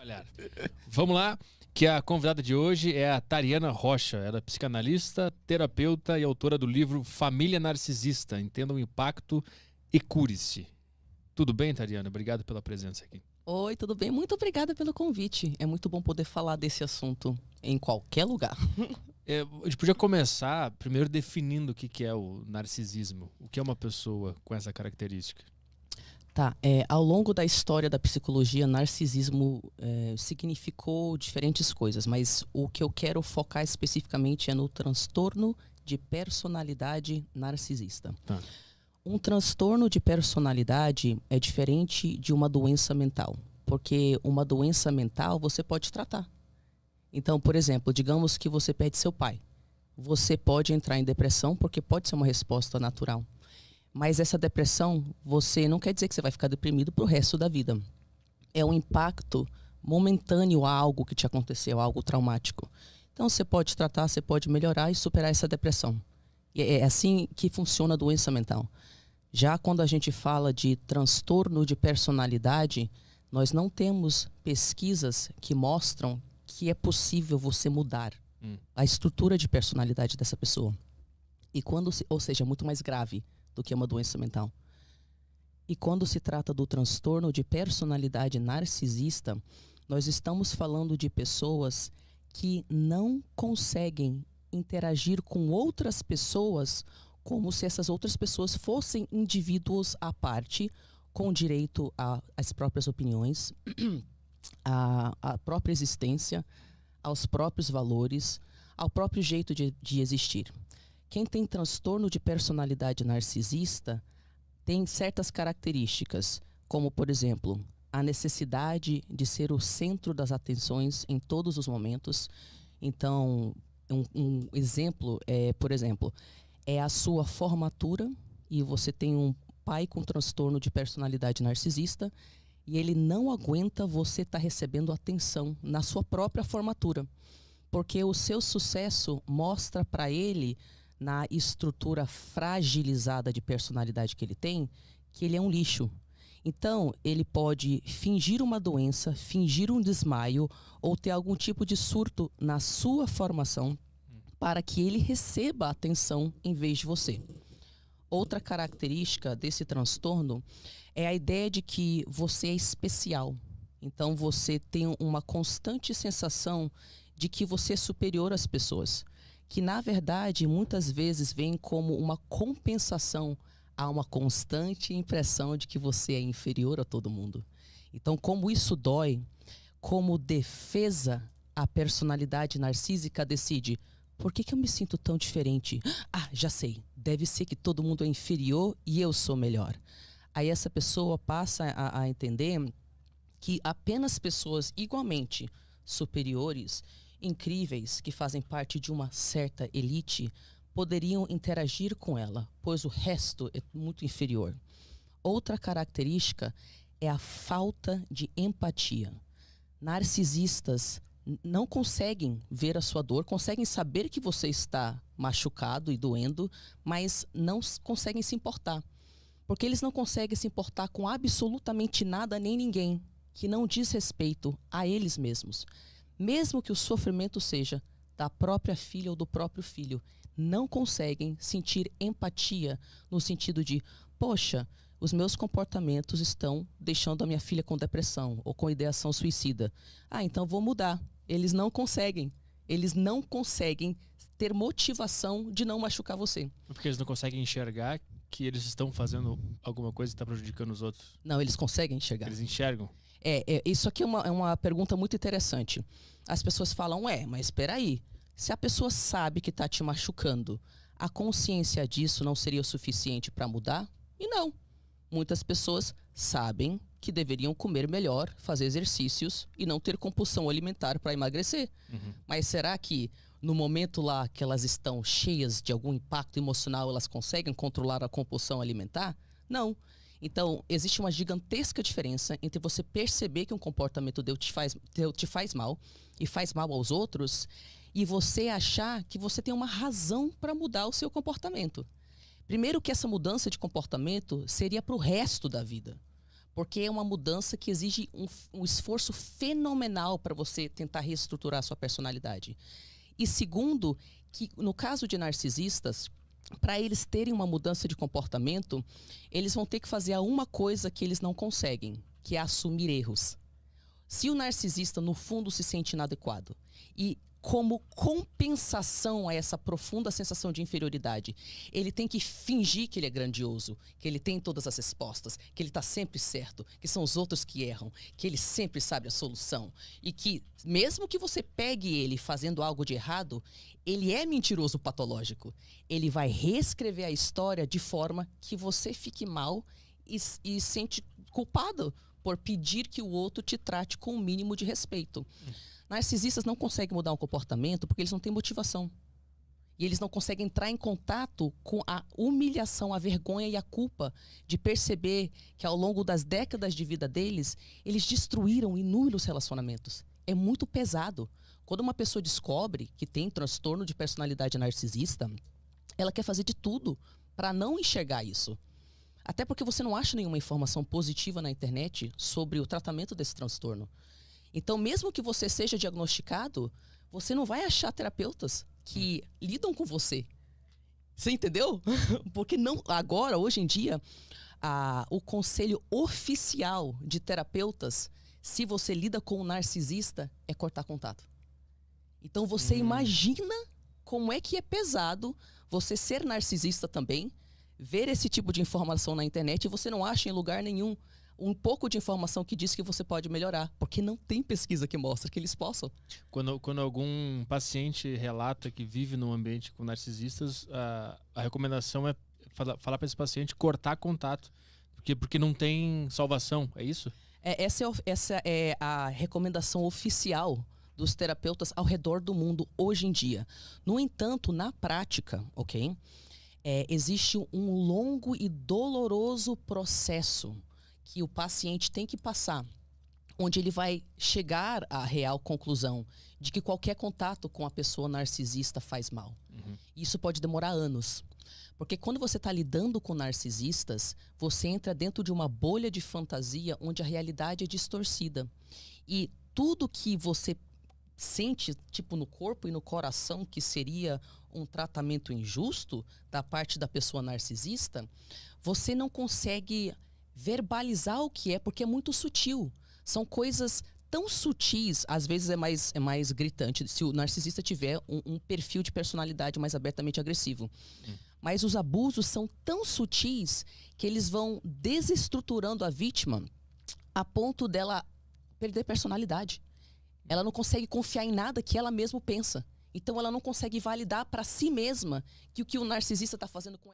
Olha, vamos lá, que a convidada de hoje é a Tariana Rocha. Ela é psicanalista, terapeuta e autora do livro Família Narcisista, Entenda o Impacto e Cure-se. Tudo bem, Tariana? Obrigado pela presença aqui. Oi, tudo bem? Muito obrigada pelo convite. É muito bom poder falar desse assunto em qualquer lugar. A gente podia começar primeiro definindo o que é o narcisismo. O que é uma pessoa com essa característica? Tá, ao longo da história da psicologia, narcisismo significou diferentes coisas, mas o que eu quero focar especificamente é no transtorno de personalidade narcisista. Tá. Um transtorno de personalidade é diferente de uma doença mental, porque uma doença mental você pode tratar. Então, por exemplo, digamos que você perde seu pai. Você pode entrar em depressão porque pode ser uma resposta natural. Mas essa depressão, você não quer dizer que você vai ficar deprimido pro resto da vida. É um impacto momentâneo a algo que te aconteceu, algo traumático. Então você pode tratar, você pode melhorar e superar essa depressão. E é assim que funciona a doença mental. Já quando a gente fala de transtorno de personalidade, nós não temos pesquisas que mostram que é possível você mudar a estrutura de personalidade dessa pessoa. E ou seja, muito mais grave do que uma doença mental. E quando se trata do transtorno de personalidade narcisista, nós estamos falando de pessoas que não conseguem interagir com outras pessoas como se essas outras pessoas fossem indivíduos à parte, com direito às próprias opiniões, à própria existência, aos próprios valores, ao próprio jeito de existir. Quem tem transtorno de personalidade narcisista tem certas características, como, por exemplo, a necessidade de ser o centro das atenções em todos os momentos. Então, um exemplo por exemplo, é a sua formatura e você tem um pai com transtorno de personalidade narcisista e ele não aguenta você estar recebendo atenção na sua própria formatura, porque o seu sucesso mostra para ele, na estrutura fragilizada de personalidade que ele tem, que ele é um lixo. Então, ele pode fingir uma doença, fingir um desmaio ou ter algum tipo de surto na sua formação para que ele receba atenção em vez de você. Outra característica desse transtorno é a ideia de que você é especial. Então, você tem uma constante sensação de que você é superior às pessoas, que na verdade muitas vezes vem como uma compensação a uma constante impressão de que você é inferior a todo mundo. Então, como isso dói, como defesa, a personalidade narcísica decide: por que eu me sinto tão diferente? Ah, já sei, deve ser que todo mundo é inferior e eu sou melhor. Aí essa pessoa passa a entender que apenas pessoas igualmente superiores, incríveis, que fazem parte de uma certa elite, poderiam interagir com ela, pois o resto é muito inferior. Outra característica é a falta de empatia. Narcisistas não conseguem ver a sua dor, conseguem saber que você está machucado e doendo, mas não conseguem se importar. Porque eles não conseguem se importar com absolutamente nada nem ninguém que não diz respeito a eles mesmos. Mesmo que o sofrimento seja da própria filha ou do próprio filho, não conseguem sentir empatia no sentido de: poxa, os meus comportamentos estão deixando a minha filha com depressão ou com ideação suicida. Ah, então vou mudar. Eles não conseguem. Eles não conseguem ter motivação de não machucar você. Porque eles não conseguem enxergar que eles estão fazendo alguma coisa que está prejudicando os outros. Não, eles conseguem enxergar. Eles enxergam? Isso aqui é uma pergunta muito interessante. As pessoas falam: mas espera aí, se a pessoa sabe que está te machucando, a consciência disso não seria o suficiente para mudar? E não. Muitas pessoas sabem que deveriam comer melhor, fazer exercícios e não ter compulsão alimentar para emagrecer. Mas será que no momento lá que elas estão cheias de algum impacto emocional, elas conseguem controlar a compulsão alimentar? Não. Então, existe uma gigantesca diferença entre você perceber que um comportamento te faz mal e faz mal aos outros, e você achar que você tem uma razão para mudar o seu comportamento. Primeiro que essa mudança de comportamento seria para o resto da vida. Porque é uma mudança que exige um esforço fenomenal para você tentar reestruturar a sua personalidade. E segundo, que no caso de narcisistas, para eles terem uma mudança de comportamento, eles vão ter que fazer uma coisa que eles não conseguem, que é assumir erros. Se o narcisista, no fundo, se sente inadequado e como compensação a essa profunda sensação de inferioridade, ele tem que fingir que ele é grandioso, que ele tem todas as respostas, que ele está sempre certo, que são os outros que erram, que ele sempre sabe a solução. E que, mesmo que você pegue ele fazendo algo de errado, ele é mentiroso patológico. Ele vai reescrever a história de forma que você fique mal e sente culpado por pedir que o outro te trate com o mínimo de respeito. Narcisistas não conseguem mudar um comportamento porque eles não têm motivação. E eles não conseguem entrar em contato com a humilhação, a vergonha e a culpa de perceber que ao longo das décadas de vida deles, eles destruíram inúmeros relacionamentos. É muito pesado. Quando uma pessoa descobre que tem transtorno de personalidade narcisista, ela quer fazer de tudo para não enxergar isso. Até porque você não acha nenhuma informação positiva na internet sobre o tratamento desse transtorno. Então, mesmo que você seja diagnosticado, você não vai achar terapeutas que lidam com você. Você entendeu? Porque não, agora, hoje em dia, o conselho oficial de terapeutas, se você lida com um narcisista, é cortar contato. Então, você imagina como é que é pesado você ser narcisista também, ver esse tipo de informação na internet e você não acha em lugar nenhum um pouco de informação que diz que você pode melhorar, porque não tem pesquisa que mostra que eles possam. Quando algum paciente relata que vive num ambiente com narcisistas, a recomendação é falar para esse paciente cortar contato, porque não tem salvação, é isso? Essa é a recomendação oficial dos terapeutas ao redor do mundo hoje em dia. No entanto, na prática, ok? Existe um longo e doloroso processo que o paciente tem que passar, onde ele vai chegar à real conclusão de que qualquer contato com a pessoa narcisista faz mal. Isso pode demorar anos. Porque quando você está lidando com narcisistas, você entra dentro de uma bolha de fantasia onde a realidade é distorcida. E tudo que você sente, tipo, no corpo e no coração, que seria um tratamento injusto da parte da pessoa narcisista, você não consegue verbalizar o que é, porque é muito sutil. São coisas tão sutis, às vezes é mais gritante, se o narcisista tiver um perfil de personalidade mais abertamente agressivo. Mas os abusos são tão sutis que eles vão desestruturando a vítima a ponto dela perder personalidade. Ela não consegue confiar em nada que ela mesma pensa. Então ela não consegue validar para si mesma que o narcisista está fazendo com ela